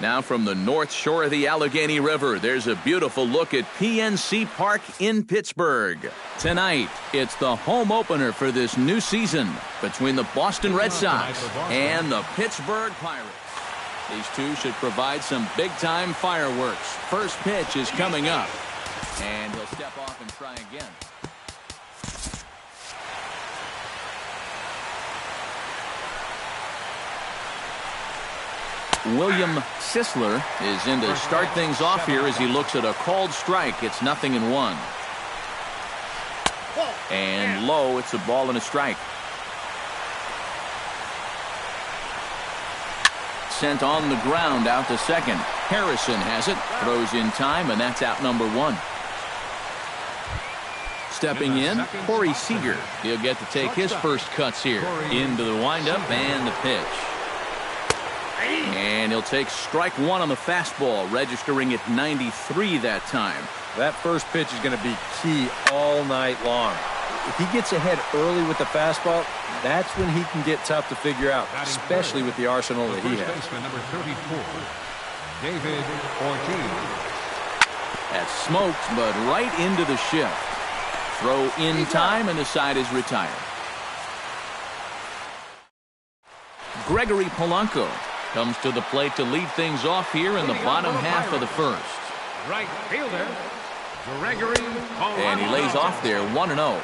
Now from the north shore of the Allegheny River, there's a beautiful look at PNC Park in Pittsburgh. Tonight, it's the home opener for this new season between the Boston Red Sox and the Pittsburgh Pirates. These two should provide some big-time fireworks. First pitch is coming up, and he'll step off and try again. William Sisler is in to start things off here as he looks at a called strike. It's 0-1. And low, it's a ball and a strike. Sent on the ground out to second. Harrison has it, throws in time, and that's out number one. Stepping in, Corey Seager. He'll get to take his first cuts here. Into the windup and the pitch. And he'll take strike one on the fastball, registering at 93 that time. That first pitch is going to be key all night long. If he gets ahead early with the fastball, that's when he can get tough to figure out, especially with the arsenal that he has. Number 34, David Ortiz. That's smoked, but right into the shift. Throw in time, and the side is retired. Gregory Polanco comes to the plate to lead things off here in the bottom half of the first. Right fielder, Gregory Polanco. And he lays off there, 1-0.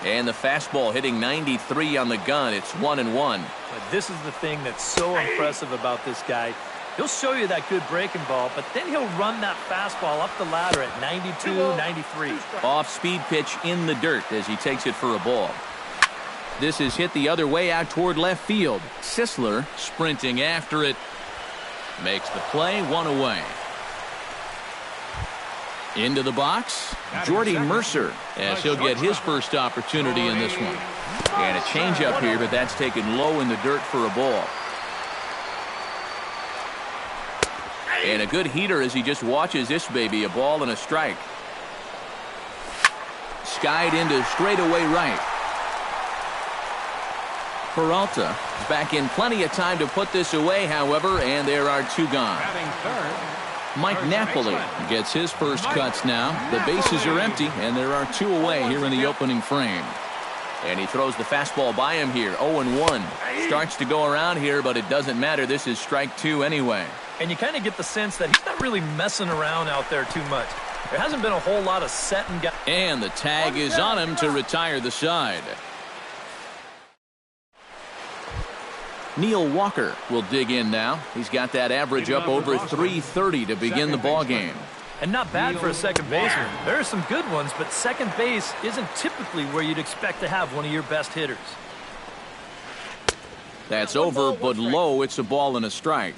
And the fastball hitting 93 on the gun. It's 1-1. But this is the thing that's so impressive about this guy. He'll show you that good breaking ball, but then he'll run that fastball up the ladder at 92, 93. Off-speed pitch in the dirt as he takes it for a ball. This is hit the other way out toward left field. Sisler sprinting after it. Makes the play, one away. Into the box, Jordy Mercer, as he'll get his first opportunity in this one. And a changeup here, but that's taken low in the dirt for a ball. And a good heater as he just watches this baby, a ball and a strike. Skied into straightaway right. Peralta is back in plenty of time to put this away, however, and there are two gone. Mike Napoli gets his first cuts now. The bases are empty, and there are two away here in the opening frame. And he throws the fastball by him here, 0-1. Starts to go around here, but it doesn't matter. This is strike two anyway. And you kind of get the sense that he's not really messing around out there too much. There hasn't been a whole lot of setting guys. And the tag is on him to retire the side. Neil Walker will dig in now. He's got that average up over 330 to begin the ball game. And not bad for a second baseman. There are some good ones, but second base isn't typically where you'd expect to have one of your best hitters. That's over, but low. It's a ball and a strike.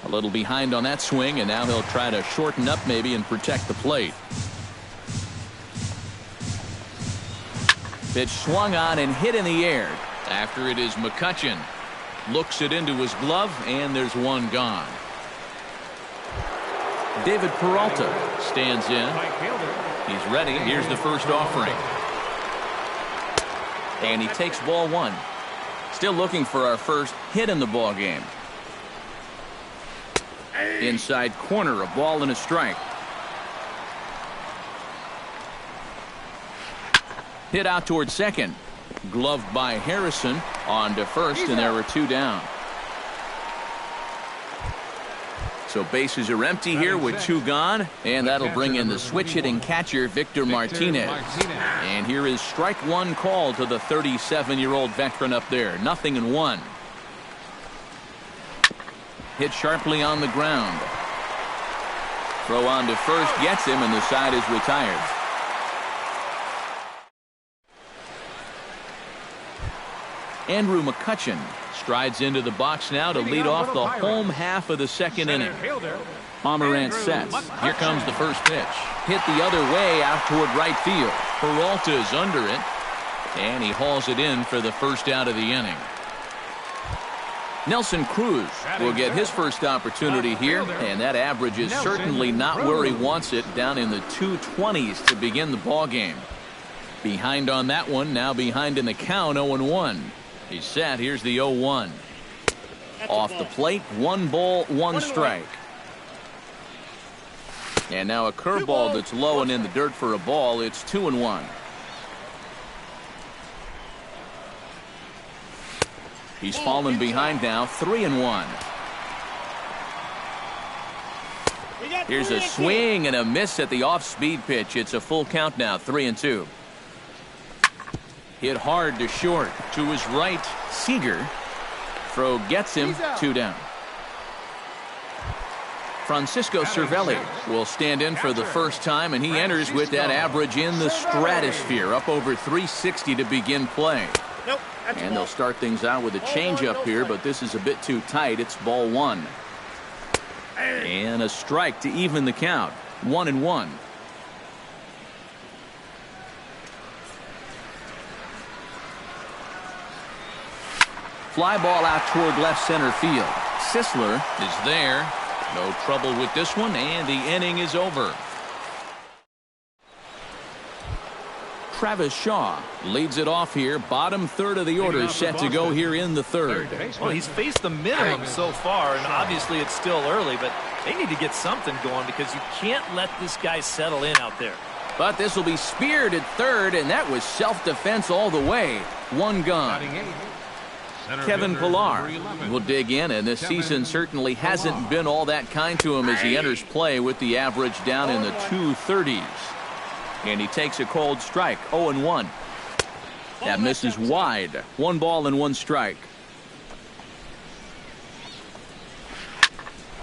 A little behind on that swing, and now he'll try to shorten up maybe and protect the plate. Pitch swung on and hit in the air. After it is McCutchen. Looks it into his glove, and there's one gone. David Peralta stands in. He's ready. Here's the first offering. And he takes ball one. Still looking for our first hit in the ball game. Inside corner, a ball and a strike. Hit out toward second. Gloved by Harrison. On to first, and there were two down. So bases are empty here with two gone, and that'll bring in the switch-hitting catcher, Victor Martinez. And here is strike one call to the 37-year-old veteran up there. 0-1. Hit sharply on the ground. Throw on to first, gets him, and the side is retired. Andrew McCutchen strides into the box now to lead off the home half of the second inning. Pomerantz sets. Here comes the first pitch. Hit the other way out toward right field. Peralta is under it, and he hauls it in for the first out of the inning. Nelson Cruz will get his first opportunity here, and that average is certainly not where he wants it, down in the 220s to begin the ball game. Behind on that one, now behind in the count, 0-1. He's set. Here's the 0-1. Off the plate, 1 ball, 1 strike. And now a curveball that's low and in the dirt for a ball. It's 2-1. He's fallen behind now, 3-1. Here's a swing and a miss at the off-speed pitch. It's a full count now, 3-2. Hit hard to short. To his right, Seager. Throw gets him, 2 down. Francisco Cervelli will stand in for the first time, and he enters with that average in the stratosphere, up over 360 to begin play. And they'll start things out with a changeup here, but this is a bit too tight. It's ball 1. And a strike to even the count, 1-1. Fly ball out toward left center field. Sisler is there. No trouble with this one, and the inning is over. Travis Shaw leads it off here. Bottom third of the order set to go here in the third. Well, he's faced the minimum so far, and obviously it's still early, but they need to get something going because you can't let this guy settle in out there. But this will be speared at third, and that was self-defense all the way. 1 gone. Kevin Pillar will dig in, and this season certainly hasn't been all that kind to him as he enters play with the average down in the 230s. And he takes a cold strike, 0-1. That misses wide. 1 ball and 1 strike.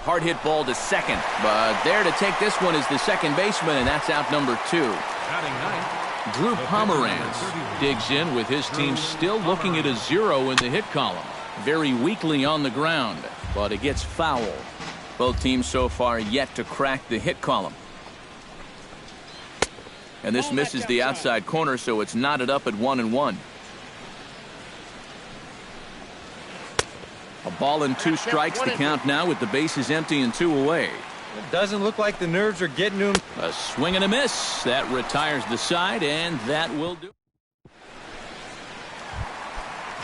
Hard hit ball to second, but there to take this one is the second baseman, and that's out number 2. Drew Pomeranz digs in with his team still looking at a 0 in the hit column. Very weakly on the ground, but it gets foul. Both teams so far yet to crack the hit column. And this misses the outside corner, so it's knotted up at 1-1. A ball and 2 strikes to count now with the bases empty and 2 away. It doesn't look like the nerves are getting to him. A swing and a miss. That retires the side, and that will do.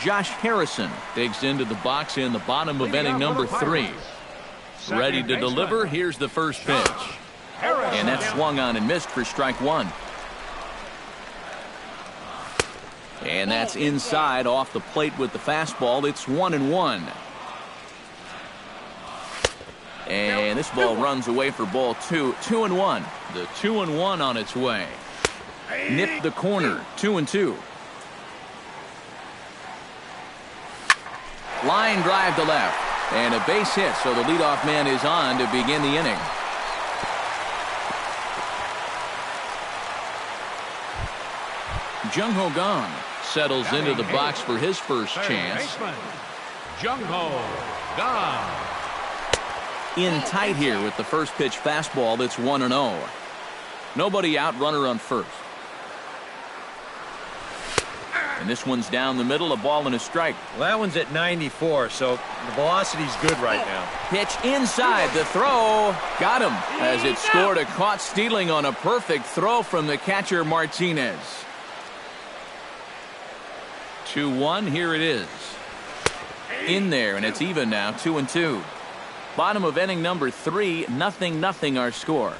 Josh Harrison digs into the box in the bottom of inning number 3. Ready to deliver. Here's the first pitch. And that swung on and missed for strike 1. And that's inside off the plate with the fastball. It's 1-1. And this ball runs away for ball 2. 2-1. The 2-1 on its way. Nipped the corner. 2-2. Line drive to left. And a base hit, so the leadoff man is on to begin the inning. Jung Ho Gong settles into the box for his first chance. Jung Ho Gong. In tight here with the first pitch fastball. That's 1-0. Nobody out, runner on first. And this one's down the middle, a ball and a strike. Well, that one's at 94, so the velocity's good right now. Pitch inside, the throw. Got him as it scored a caught stealing on a perfect throw from the catcher Martinez. 2-1, here it is. In there, and it's even now, 2-2. Bottom of inning number 3, 0-0 our score.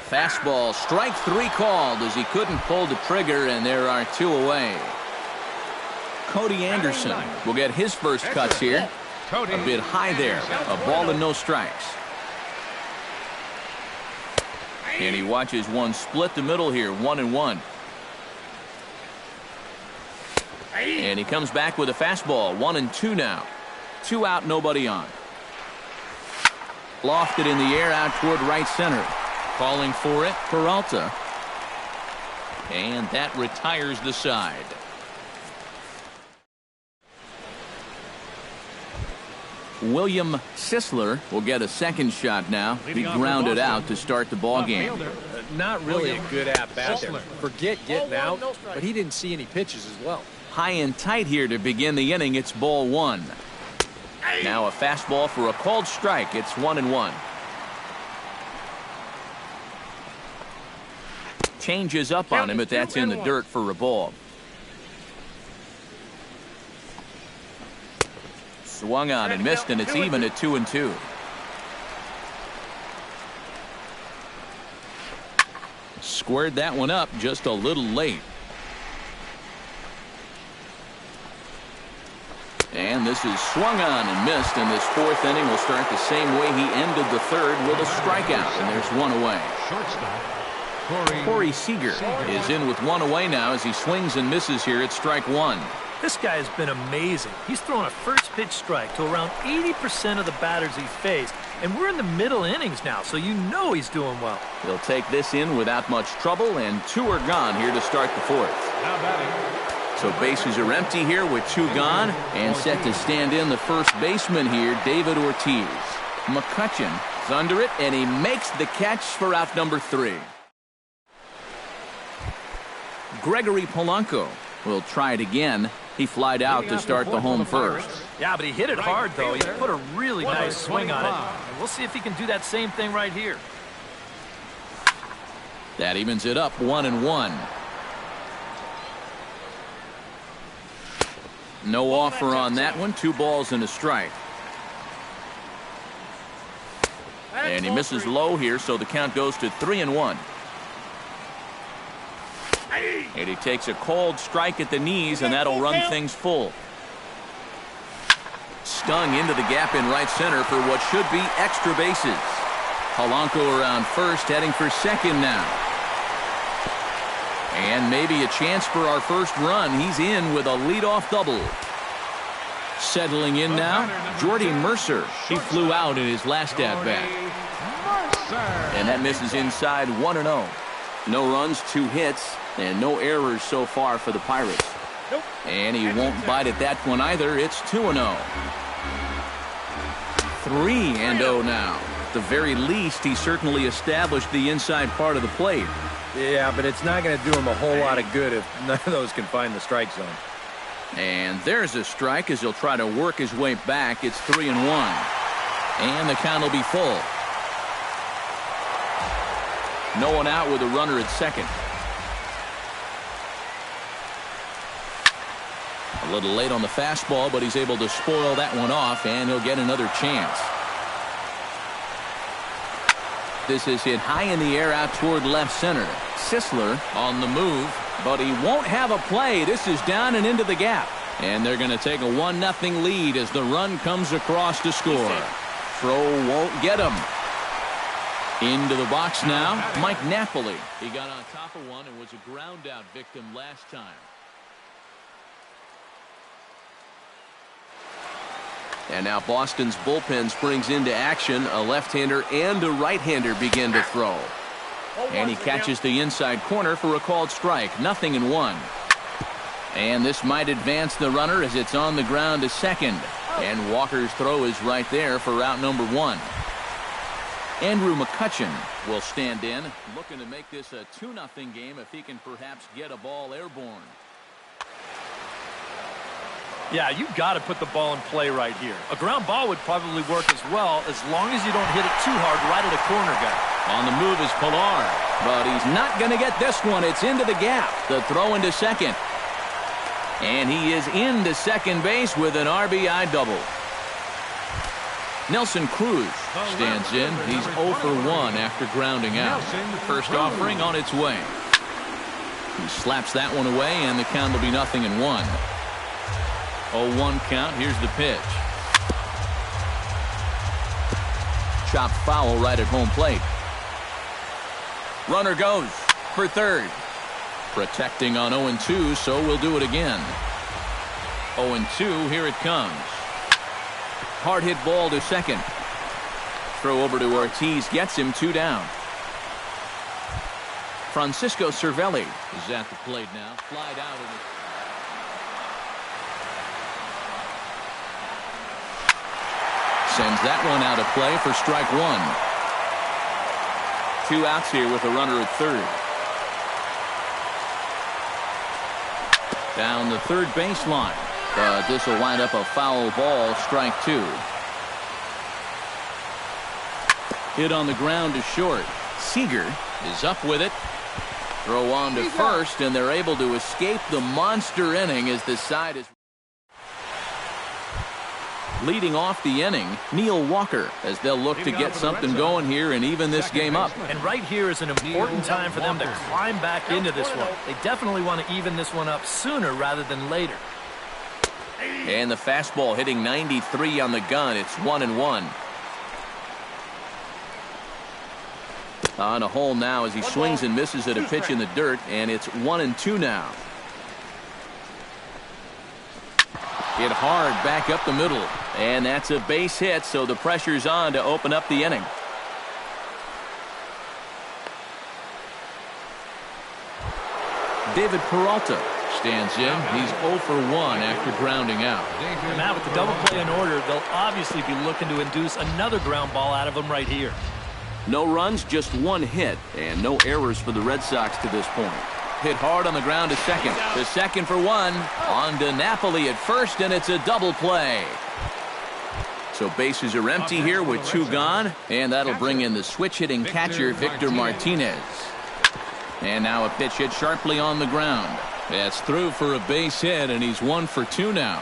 Fastball, strike 3 called as he couldn't pull the trigger, and there are 2 away. Cody Anderson will get his first cuts here. A bit high there, a ball and no strikes. And he watches one split the middle here, 1-1. And he comes back with a fastball, 1-2 now. 2 out, nobody on. Lofted in the air out toward right center. Calling for it, Peralta. And that retires the side. William Sisler will get a second shot now. He grounded out to start the ball game. Not really a good at-bat there. Forget getting out, but he didn't see any pitches as well. High and tight here to begin the inning. It's ball 1. Now a fastball for a called strike. It's 1-1. Changes up on him, but that's in the dirt for a ball. Swung on and missed, and it's even at 2-2. Squared that one up just a little late. And this is swung on and missed, and this fourth inning will start the same way he ended the third with a strikeout, and there's one away. Shortstop, Corey Seager is in with one away now as he swings and misses here at strike one. This guy has been amazing. He's thrown a first pitch strike to around 80% of the batters he's faced, and we're in the middle innings now, so you know he's doing well. He'll take this in without much trouble, and two are gone here to start the fourth. now batting. So bases are empty here with two gone, and set to stand in the first baseman here, David Ortiz. McCutchen is under it, and he makes the catch for out number 3. Gregory Polanco will try it again. He flied out to start the home first. Yeah, but he hit it hard, though. He put a really nice swing on it. And we'll see if he can do that same thing right here. That evens it up 1-1. No offer on that one. 2 balls and a strike. And he misses low here, so the count goes to 3-1. And he takes a called strike at the knees, and that'll run things full. Stung into the gap in right center for what should be extra bases. Polanco around first, heading for second now. And maybe a chance for our first run. He's in with a leadoff double. Settling in now, Jordy Mercer. He flew out in his last at-bat. And that misses inside 1-0. No runs, 2 hits, and no errors so far for the Pirates. And he won't bite at that one either. It's 2-0. 3-0 now. At the very least, he certainly established the inside part of the plate. Yeah, but it's not going to do him a whole lot of good if none of those can find the strike zone. And there's a strike as he'll try to work his way back. It's 3-1. And the count will be full. No one out with a runner at second. A little late on the fastball, but he's able to spoil that one off, and he'll get another chance. This is hit high in the air out toward left center. Sisler on the move, but he won't have a play. This is down and into the gap. And they're going to take a 1-0 lead as the run comes across to score. Throw won't get him. Into the box now, Mike Napoli. He got on top of one and was a ground out victim last time. And now Boston's bullpen springs into action. A left-hander and a right-hander begin to throw. And he catches the inside corner for a called strike. 0-1. And this might advance the runner as it's on the ground to second. And Walker's throw is right there for out number 1. Andrew McCutchen will stand in, looking to make this a 2-0 game if he can perhaps get a ball airborne. Yeah, you've got to put the ball in play right here. A ground ball would probably work as well, as long as you don't hit it too hard right at a corner guy. On the move is Pilar, but he's not going to get this one. It's into the gap. The throw into second. And he is into second base with an RBI double. Nelson Cruz stands in. He's 0 for 1 after grounding out. First offering on its way. He slaps that one away, and the count will be 0-1. 0-1 count. Here's the pitch. Chopped foul right at home plate. Runner goes for third. Protecting on 0-2, so we'll do it again. 0-2, here it comes. Hard hit ball to second. Throw over to Ortiz, gets him 2 down. Francisco Cervelli is at the plate now. Flied out of it. Sends that one out of play for strike 1. 2 outs here with a runner at third. Down the third baseline. but this will wind up a foul ball, strike 2. Hit on the ground to short. Seager is up with it. Throw on to first, and they're able to escape the monster inning as the side is leading off the inning. Neil Walker, as they'll look to get something going here and even this game up. And right here is an important time for them to climb back into this one. They definitely want to even this one up sooner rather than later. And the fastball hitting 93 on the gun. It's 1-1. On a hole now as he swings and misses at a pitch in the dirt, and it's 1-2 now. Hit hard back up the middle, and that's a base hit, so the pressure's on to open up the inning. David Peralta stands in. He's 0 for 1 after grounding out. And now with the double play in order, they'll obviously be looking to induce another ground ball out of him right here. No runs, just 1 hit, and no errors for the Red Sox to this point. Hit hard on the ground to second. To second for 1. On to Napoli at first, and it's a double play. So bases are empty here with 2 gone, and that'll bring in the switch-hitting catcher, Victor Martinez. And now a pitch hit sharply on the ground. That's through for a base hit, and he's 1 for 2 now.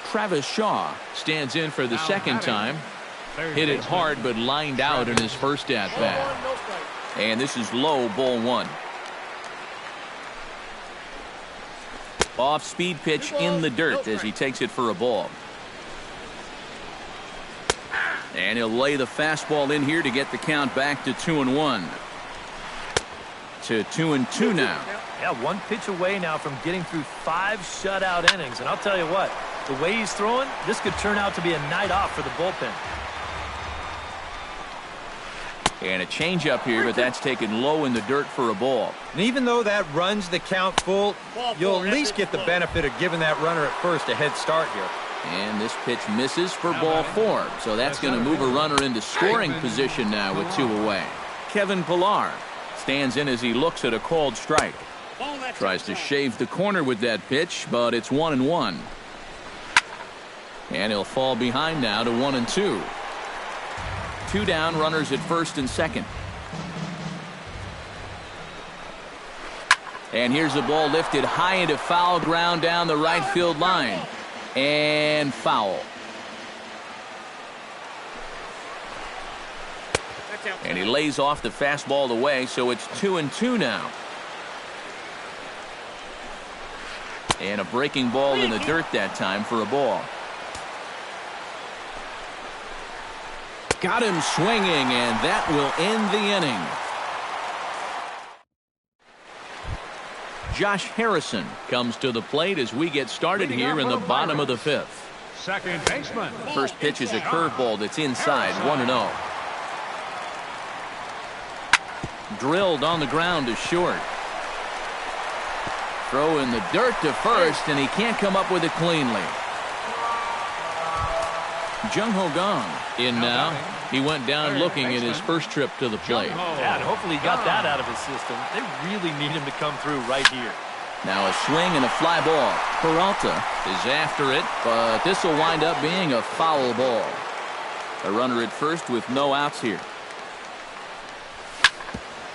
Travis Shaw stands in for the second time. Hit it hard, but lined out in his first at-bat. And this is low, ball 1. Off-speed pitch in the dirt as he takes it for a ball. And he'll lay the fastball in here to get the count back to 2-1. To 2-2 now. Yeah, 1 pitch away now from getting through 5 shutout innings. And I'll tell you what, the way he's throwing, this could turn out to be a night off for the bullpen. And a changeup here, but that's taken low in the dirt for a ball. And even though that runs the count full, you'll at least get the benefit of giving that runner at first a head start here. And this pitch misses for ball 4. So that's going to move a runner into scoring position now with 2 away. Kevin Pillar stands in as he looks at a called strike. Tries to shave the corner with that pitch, but it's 1-1. And he'll fall behind now to 1-2. 2 down, runners at first and second. And here's the ball lifted high into foul ground down the right field line. And foul. And he lays off the fastball away, so it's 2-2 now. And a breaking ball in the dirt that time for a ball. Got him swinging, and that will end the inning. Josh Harrison comes to the plate as we get started here in the bottom of the 5th. Second baseman. First pitch is a curveball that's inside, 1-0. Drilled on the ground to short. Throw in the dirt to first, and he can't come up with it cleanly. Jung-Ho Kang in now. He went down looking at his first trip to the plate. Yeah, and hopefully he got that out of his system. They really need him to come through right here. Now a swing and a fly ball. Peralta is after it, but this will wind up being a foul ball. A runner at first with no outs here.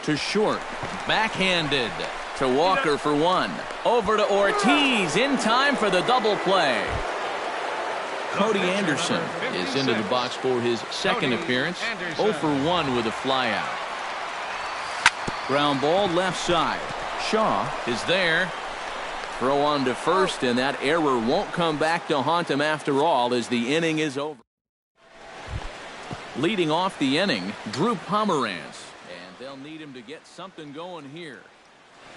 To short. Backhanded. To Walker for 1. Over to Ortiz in time for the double play. Cody Anderson is into the box for his second appearance. 0 for 1 with a flyout. Ground ball left side. Shaw is there. Throw on to first, and that error won't come back to haunt him after all as the inning is over. Leading off the inning, Drew Pomeranz. And they'll need him to get something going here.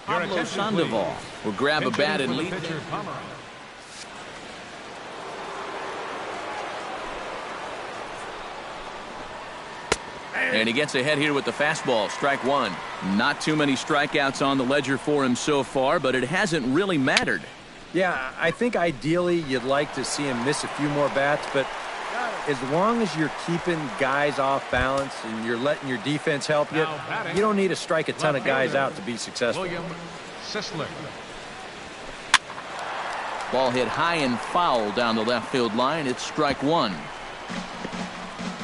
Pablo Sandoval will grab a bat and lead. And he gets ahead here with the fastball, strike 1. Not too many strikeouts on the ledger for him so far, but it hasn't really mattered. Yeah, I think ideally you'd like to see him miss a few more bats, but as long as you're keeping guys off balance and you're letting your defense help you, you don't need to strike a ton of guys out to be successful. William Sisler. Ball hit high and foul down the left field line. It's strike one.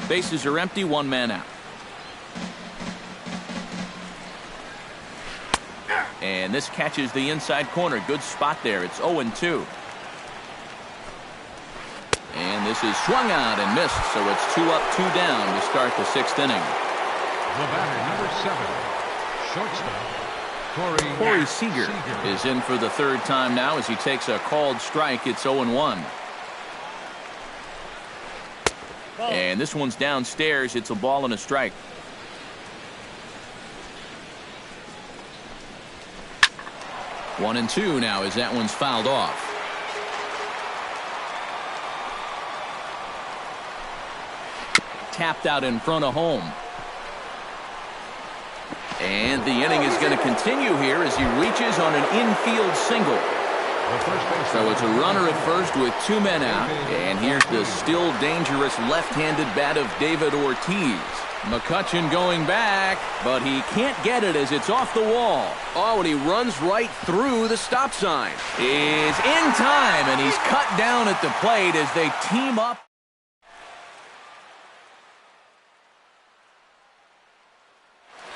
Bases are empty, one man out. And this catches the inside corner. Good spot there. It's 0-2. And this is swung out and missed, so it's 2 up, 2 down to start the 6th inning. The batter, number 7, shortstop. Corey Seager is in for the 3rd time now as he takes a called strike. It's 0-1. And this one's downstairs. It's a ball and a strike. One and two now as that one's fouled off. Tapped out in front of home. And the inning is going to continue here as he reaches on an infield single. So it's a runner at first with 2 men out. And here's the still dangerous left-handed bat of David Ortiz. McCutchen going back, but he can't get it as it's off the wall. Oh, and he runs right through the stop sign. Is in time, and he's cut down at the plate as they team up.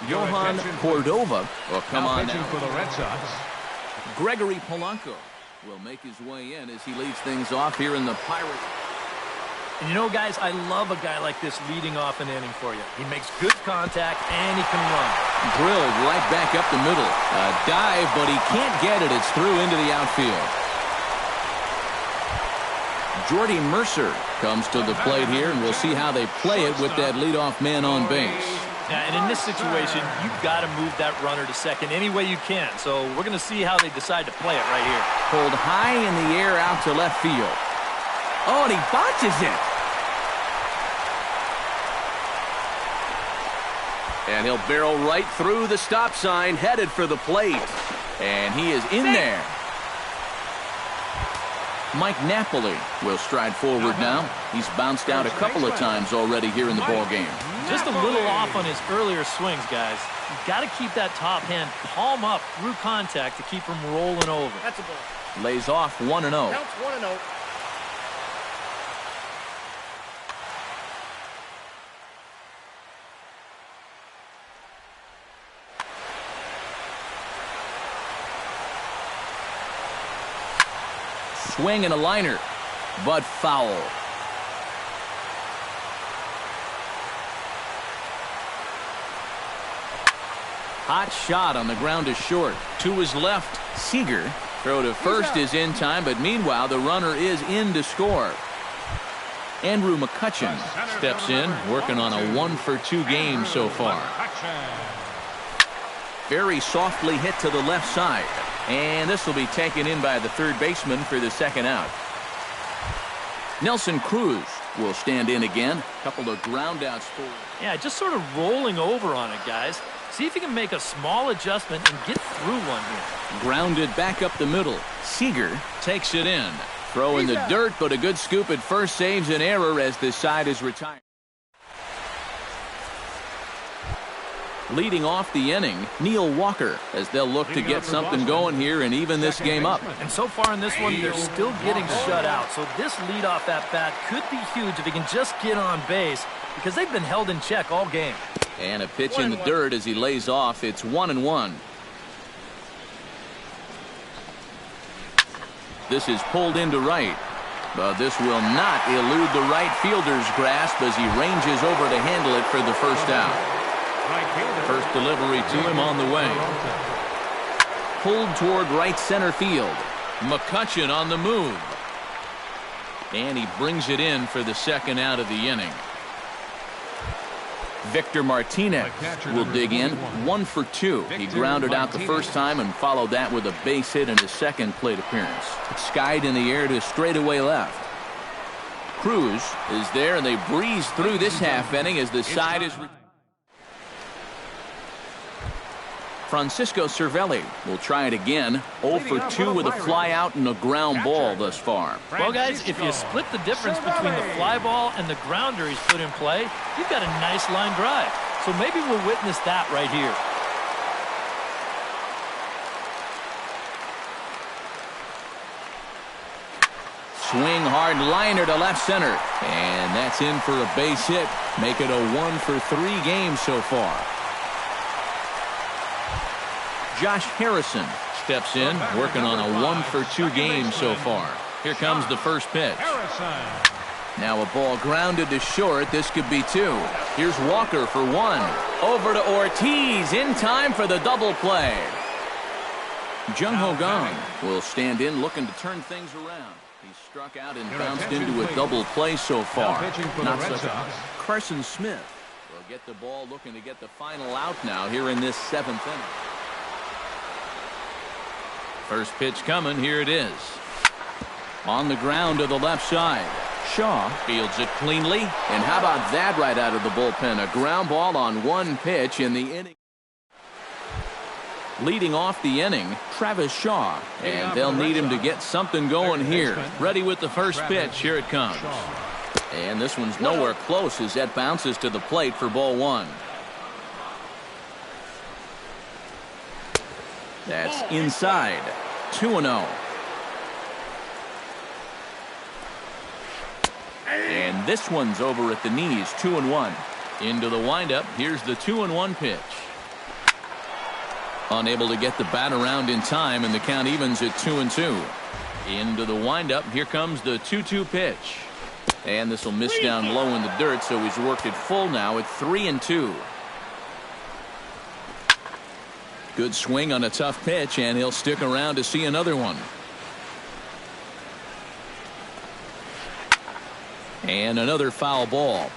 Johan Cordova will come on now. For the Red Sox. Gregory Polanco will make his way in as he leads things off here in the Pirates. And you know, guys, I love a guy like this leading off an inning for you. He makes good contact, and he can run. Drilled right back up the middle. A dive, but he can't get it. It's through into the outfield. Jordy Mercer comes to the plate here, and we'll see how they play it with that leadoff man on base. Yeah, and in this situation, you've got to move that runner to second any way you can. So we're going to see how they decide to play it right here. Pulled high in the air out to left field. Oh, and he botches it. And he'll barrel right through the stop sign, headed for the plate. And he is in there. Mike Napoli will stride forward now. He's bounced out a couple of times already here in the ball game. Just a little off on his earlier swings, guys. You've got to keep that top hand palm up through contact to keep him rolling over. That's a ball. Lays off 1-0. Counts 1-0. Swing and a liner, but foul. Hot shot on the ground is short. To his left, Seager. Throw to first is in time, but meanwhile the runner is in to score. Andrew McCutchen steps in, working on a 1-for-2 game so far. Very softly hit to the left side. And this will be taken in by the third baseman for the second out. Nelson Cruz will stand in again. Couple of ground outs for. Yeah, just sort of rolling over on it, guys. See if you can make a small adjustment and get through one here. Grounded back up the middle. Seager takes it in. Throw in the dirt, but a good scoop at first saves an error as this side is retired. Leading off the inning, Neil Walker, as they'll look to get something going here and even this game up. And so far in this one, they're still getting shut out. So this leadoff at bat could be huge if he can just get on base because they've been held in check all game. And a pitch in the dirt as he lays off. It's 1-1. This is pulled into right, but this will not elude the right fielder's grasp as he ranges over to handle it for the first out. First delivery to him on the way. Pulled toward right center field. McCutchen on the move. And he brings it in for the second out of the inning. Victor Martinez will dig in. 1-for-2. He grounded out the first time and followed that with a base hit in his second plate appearance. Skied in the air to straightaway left. Cruz is there, and they breeze through this half inning as the side is. Francisco Cervelli will try it again. 0 for 2 with a fly out and a ground ball thus far. Well, guys, if you split the difference between the fly ball and the grounder he's put in play, you've got a nice line drive. So maybe we'll witness that right here. Swing hard liner to left center. And that's in for a base hit. Make it a 1 for 3 games so far. Josh Harrison steps in, working on a 1 for 2 games so far. Here comes the first pitch. Now a ball grounded to short. This could be 2. Here's Walker for 1. Over to Ortiz in time for the double play. Jung Ho Gong will stand in looking to turn things around. He struck out and bounced into a double play so far. Not such a... Carson Smith will get the ball looking to get the final out now here in this 7th inning. First pitch coming. Here it is. On the ground to the left side. Shaw fields it cleanly. And how about that right out of the bullpen? A ground ball on 1 pitch in the inning. Leading off the inning, Travis Shaw. And they'll need him to get something going here. Ready with the first pitch. Here it comes. And this one's nowhere close as that bounces to the plate for ball 1. That's inside. 2-0. And this one's over at the knees. 2-1. Into the windup. Here's the 2-1 pitch. Unable to get the bat around in time, and the count evens at 2-2. Into the windup. Here comes the 2-2 pitch. And this will miss down low in the dirt, so he's worked it full now at 3-2. Good swing on a tough pitch, and he'll stick around to see another one. And another foul ball.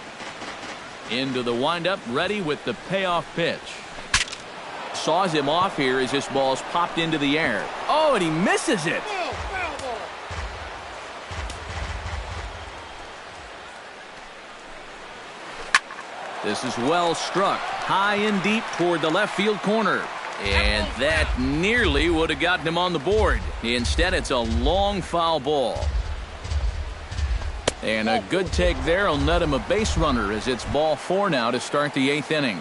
Into the windup, ready with the payoff pitch. Saws him off here as this ball's popped into the air. Oh, and he misses it. This is well struck, high and deep toward the left field corner. And that nearly would have gotten him on the board. Instead, it's a long foul ball. And a good take there will net him a base runner as it's ball 4 now to start the 8th inning.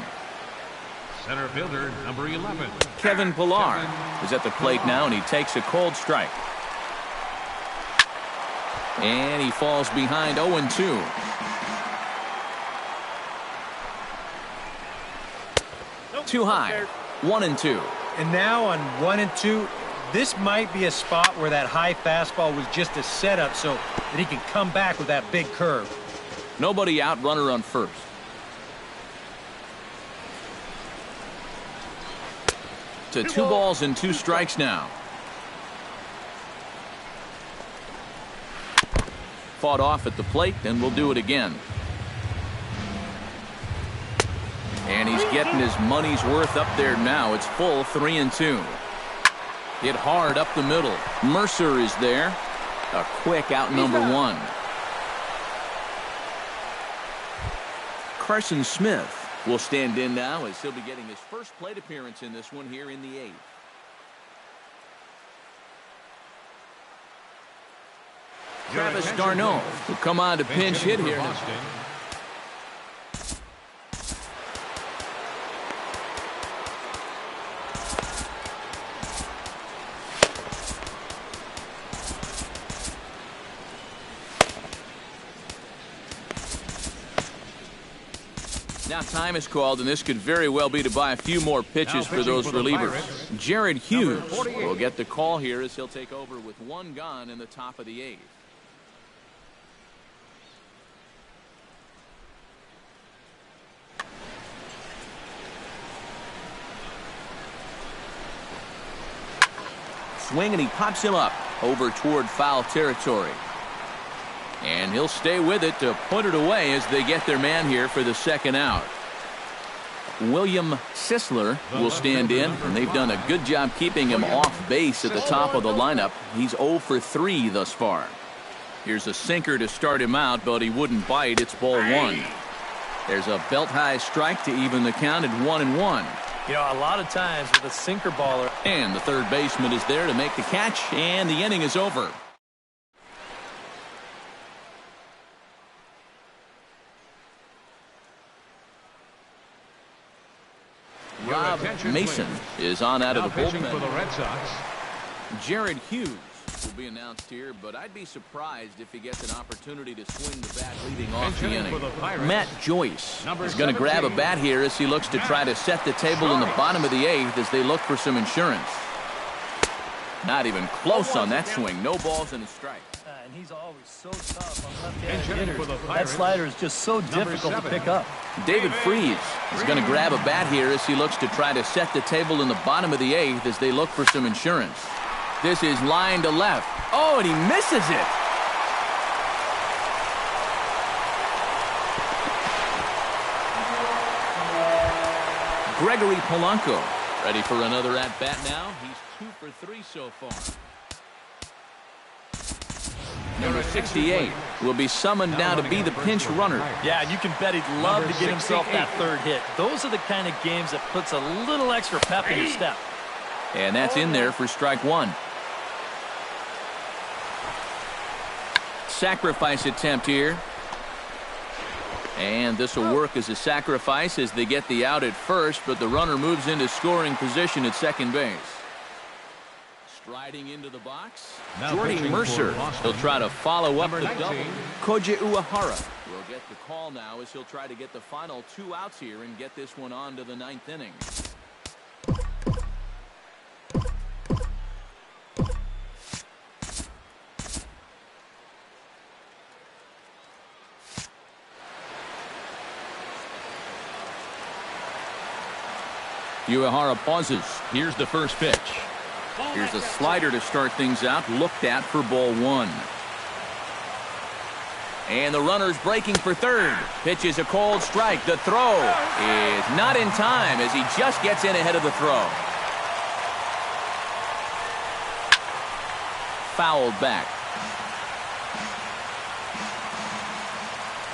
Center fielder, number 11. Kevin Pillar is at the plate now, and he takes a cold strike. And he falls behind 0-2. Too high. 1-2. And now on 1-2, this might be a spot where that high fastball was just a setup so that he can come back with that big curve. Nobody out, runner on first. To 2 balls and 2 strikes now. Fought off at the plate, and we'll do it again. And he's getting his money's worth up there now. It's full 3-2. Hit hard up the middle. Mercer is there. A quick out number 1. Carson Smith will stand in now as he'll be getting his first plate appearance in this one here in the 8th. Travis d'Arnaud will come on to pinch hit here. Now time is called, and this could very well be to buy a few more pitches for those relievers. Jared Hughes will get the call here as he'll take over with 1 gone in the top of the 8th. Swing, and he pops him up over toward foul territory. And he'll stay with it to put it away as they get their man here for the 2nd out. William Sisler will stand in, and they've done a good job keeping him off base at the top of the lineup. He's 0 for 3 thus far. Here's a sinker to start him out, but he wouldn't bite. It's ball 1. There's a belt-high strike to even the count at 1-1. You know, a lot of times with a sinker baller. And the third baseman is there to make the catch, and the inning is over. Rob Mason is on out of the bullpen. For the Red Sox. Jared Hughes will be announced here, but I'd be surprised if he gets an opportunity to swing the bat leading off the inning. Matt Joyce is going to grab a bat here as he looks to try to set the table in the bottom of the eighth as they look for some insurance. Not even close on that swing. No balls and a strike. And he's always so tough on left-handed hitters. That slider is just so difficult to pick up. David Freese is going to grab a bat here as he looks to try to set the table in the bottom of the eighth as they look for some insurance. This is line to left. Oh, and he misses it. Gregory Polanco ready for another at-bat now. He's 2 for 3 so far. Number 68 will be summoned now to be the pinch runner. Yeah, and you can bet he'd love to get himself that third hit. Those are the kind of games that puts a little extra pep in your step. And that's in there for strike one. Sacrifice attempt here. And this will work as a sacrifice as they get the out at first, but the runner moves into scoring position at second base. Striding into the box, Jordy Mercer. He'll try to follow up the double. Koji Uehara will get the call now as he'll try to get the final 2 outs here and get this one on to the 9th inning. Uehara pauses. Here's the first pitch. Here's a slider to start things out, looked at for ball 1. And the runner's breaking for third. Pitch is a cold strike. The throw is not in time as he just gets in ahead of the throw. Fouled back.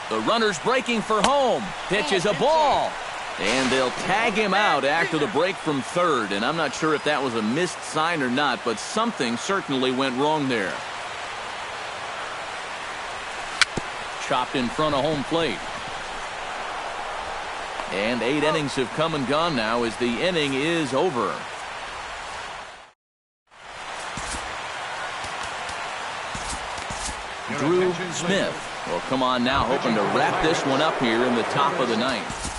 The runner's breaking for home. Pitch is a ball. And they'll tag him out after the break from third. And I'm not sure if that was a missed sign or not, but something certainly went wrong there. Chopped in front of home plate. And 8 innings have come and gone now as the inning is over. Drew Smith will come on now, hoping to wrap this one up here in the top of the 9th.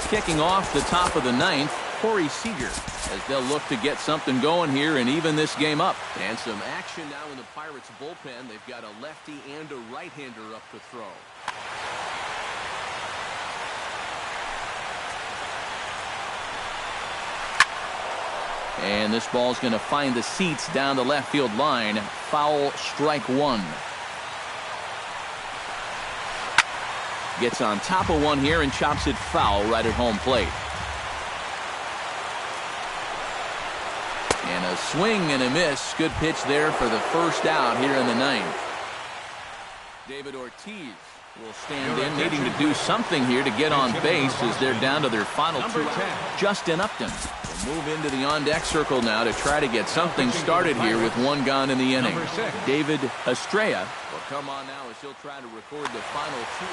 Kicking off the top of the 9th, Corey Seager, as they'll look to get something going here and even this game up. And some action now in the Pirates bullpen. They've got a lefty and a right-hander up to throw. And this ball's going to find the seats down the left field line. Foul, strike 1. Gets on top of one here and chops it foul right at home plate. And a swing and a miss. Good pitch there for the first out here in the 9th. David Ortiz will stand in, needing to do something here to get on base as they're down to their final 2 outs. Justin Upton will move into the on-deck circle now to try to get something started here with 1 gone in the inning. David Estrella will come on now as he'll try to record the final 2.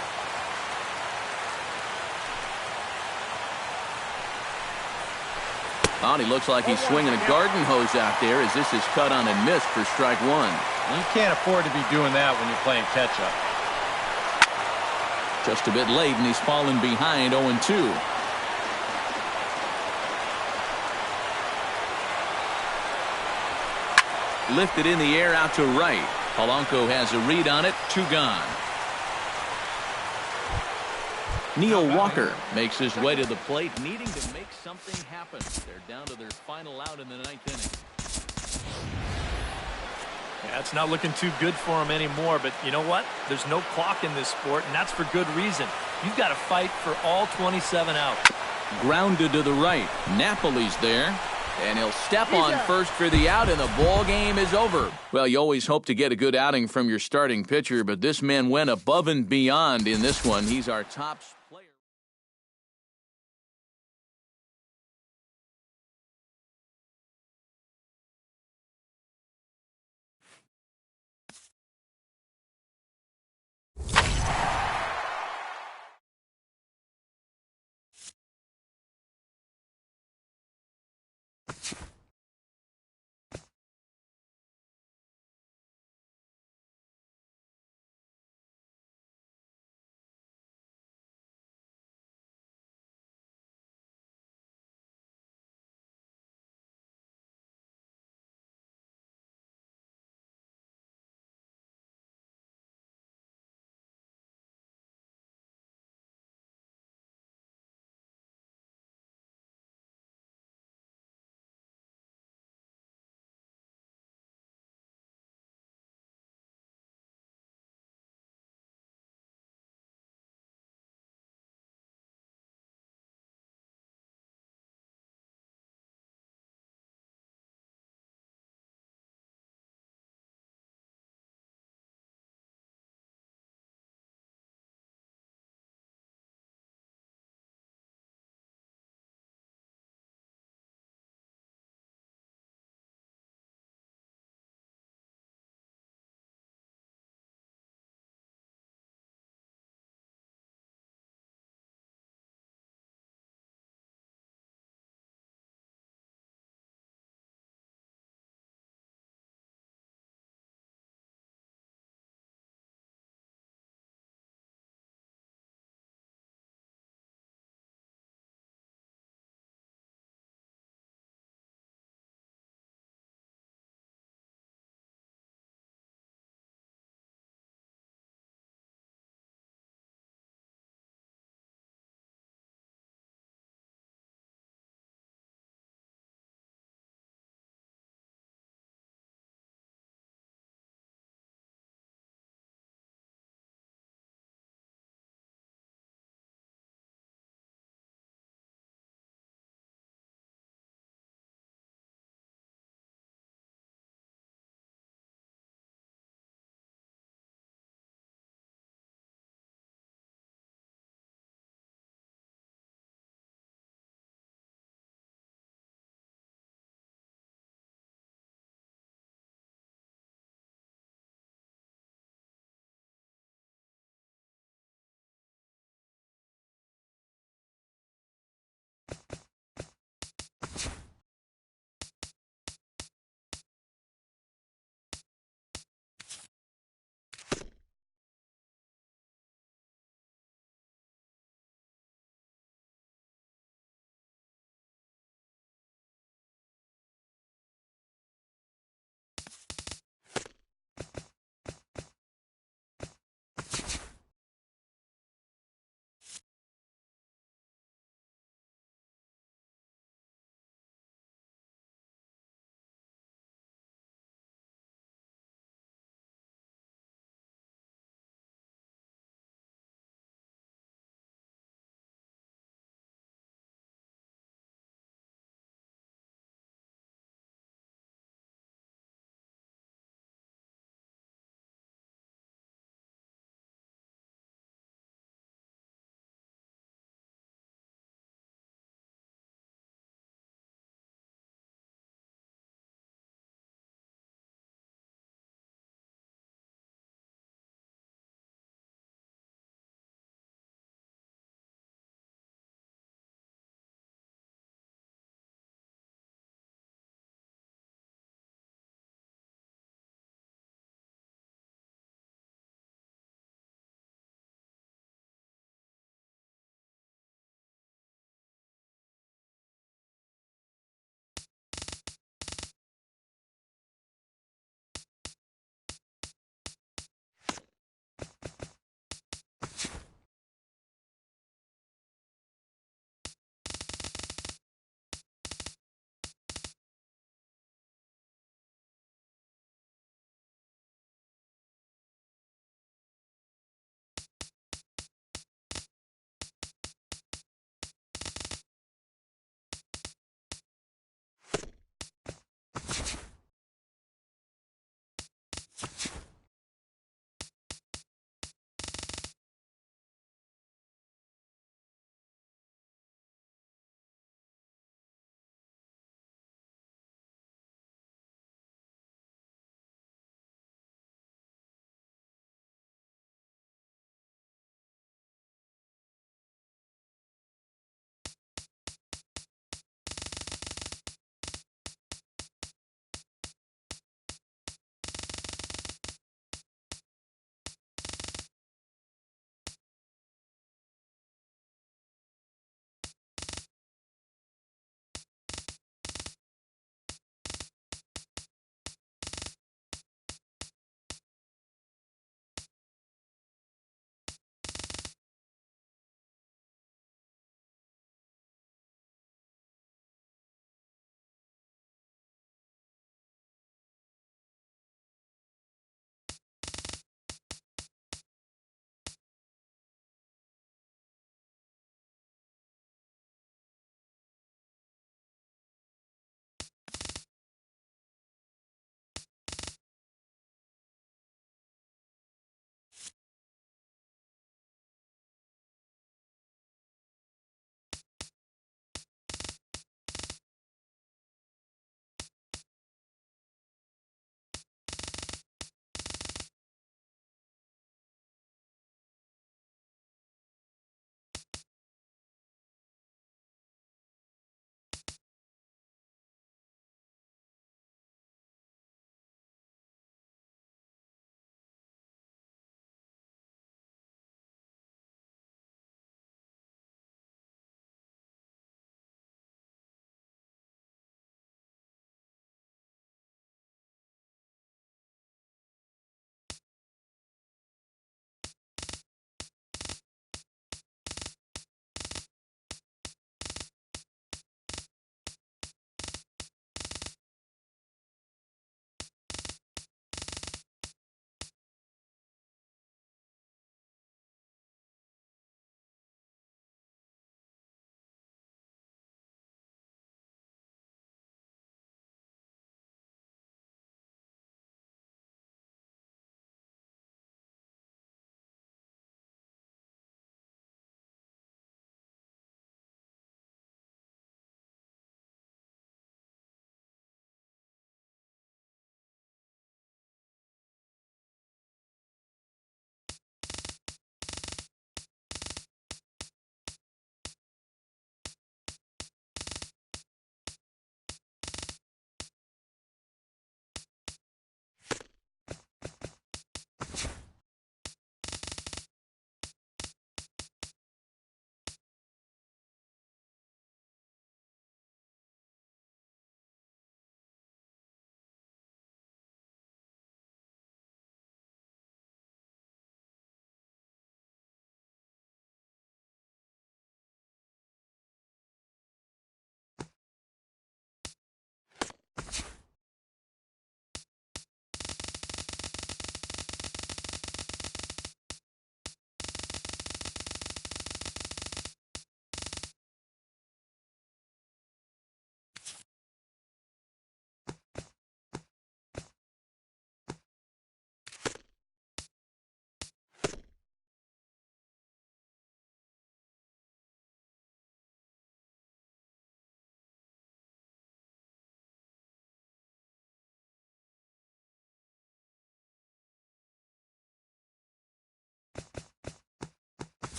Oh, he looks like he's swinging a garden hose out there as this is cut on and missed for strike 1. You can't afford to be doing that when you're playing catch-up. Just a bit late, and he's fallen behind 0-2. Lifted in the air out to right. Polanco has a read on it. 2 gone. Neil Walker makes his way to the plate, needing to make something happen. They're down to their final out in the 9th inning. Yeah, it's not looking too good for him anymore, but you know what? There's no clock in this sport, and that's for good reason. You've got to fight for all 27 outs. Grounded to the right. Napoli's there. And he'll step on first for the out, and the ball game is over. Well, you always hope to get a good outing from your starting pitcher, but this man went above and beyond in this one. He's our top